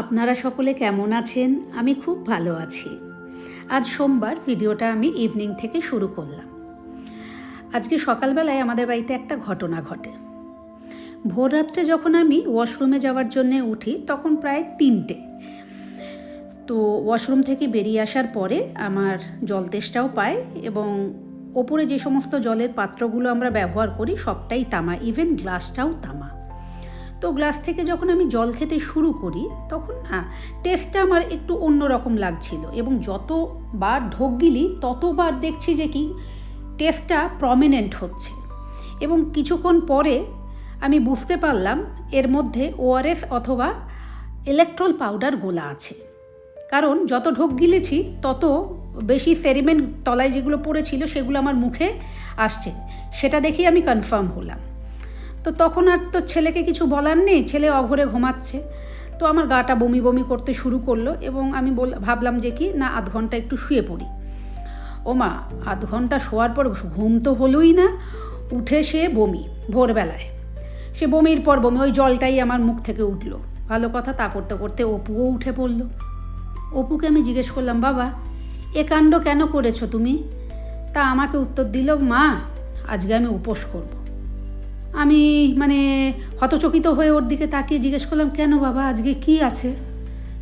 আপনারা সকলে কেমন আছেন? আমি খুব ভালো আছি। আজ সোমবার, ভিডিওটা আমি ইভিনিং থেকে শুরু করলাম। আজকে সকালবেলায় আমাদের বাড়িতে একটা ঘটনা ঘটে। ভোররাত্রে যখন আমি ওয়াশরুমে যাওয়ার জন্যে উঠি তখন প্রায় 3টে। তো ওয়াশরুম থেকে বেরিয়ে আসার পরে আমার জল তেষ্টাও পায় এবং ওপরে যে সমস্ত জলের পাত্রগুলো আমরা ব্যবহার করি সবটাই তামা, ইভেন গ্লাসটাও তামা। তো গ্লাস থেকে যখন আমি জল খেতে শুরু করি তখন না টেস্টটা আমার একটু অন্যরকম লাগছিল এবং যতবার ঢোক গিলি ততবার দেখছি যে কি টেস্টটা প্রমিনেন্ট হচ্ছে এবং কিছুক্ষণ পরে আমি বুঝতে পারলাম এর মধ্যে ওআরএস অথবা ইলেকট্রল পাউডার গোলা আছে। কারণ যত ঢোক গিলেছি তত বেশি সেরিমেন্ট তলায় যেগুলো পড়েছিল সেগুলো আমার মুখে আসছে, সেটা দেখেই আমি কনফার্ম হলাম। তো তখন আর তো ছেলেকে কিছু বলার নেই, ছেলে অঘরে ঘুমাচ্ছে। তো আমার গাটা বমি বমি করতে শুরু করলো এবং আমি ভাবলাম যে কি না আধ ঘন্টা একটু শুয়ে পড়ি। ও মা, আধ ঘন্টা শোয়ার পর ঘুম তো হলোই না, উঠে সে বমি ভোরবেলায়। সে বমির পর বমি, ওই জলটাই আমার মুখ থেকে উঠলো। ভালো কথা, তা করতে করতে অপুও উঠে পড়লো। অপুকে আমি জিজ্ঞেস করলাম, বাবা এ কাণ্ড কেন করেছো তুমি? তা আমাকে উত্তর দিল, মা আজকে আমি উপোস করব। আমি হতচকিত হয়ে ওর দিকে তাকিয়ে জিজ্ঞেস করলাম, কেন বাবা, আজকে কি আছে?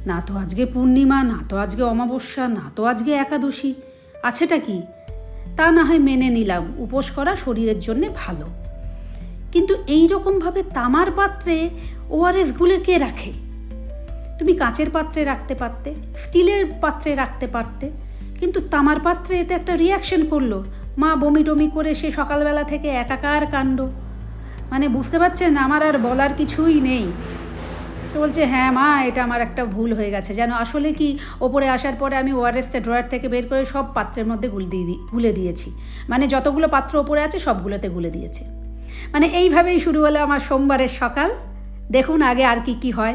না তো আজকে পূর্ণিমা, না তো আজকে অমাবস্যা, না তো আজকে একাদশী, আছেটা কি? তা না হয় মেনে নিলাম, উপোস করা শরীরের জন্যে ভালো, কিন্তু এই রকমভাবে তামার পাত্রে ওআরএসগুলো কে রাখে? তুমি কাচের পাত্রে রাখতে পারতে, স্টিলের পাত্রে রাখতে পারতে, কিন্তু তামার পাত্রে এতে একটা রিয়াকশন করলো। মা বমি টমি করে সে সকালবেলা থেকে একাকার কাণ্ড। বুঝতে পারছেন, আমার আর বলার কিছুই নেই। তো বলছে, হ্যাঁ মা, এটা আমার একটা ভুল হয়ে গেছে। যেন আসলে কি ওপরে আসার পরে আমি ওআরএসটা ড্রয়ার থেকে বের করে সব পাত্রের মধ্যে গুলে দিয়েছি। যতগুলো পাত্র ওপরে আছে সবগুলোতে গুলে দিয়েছে। এইভাবেই শুরু হলো আমার সোমবারের সকাল। দেখুন আগে আর কি হয়।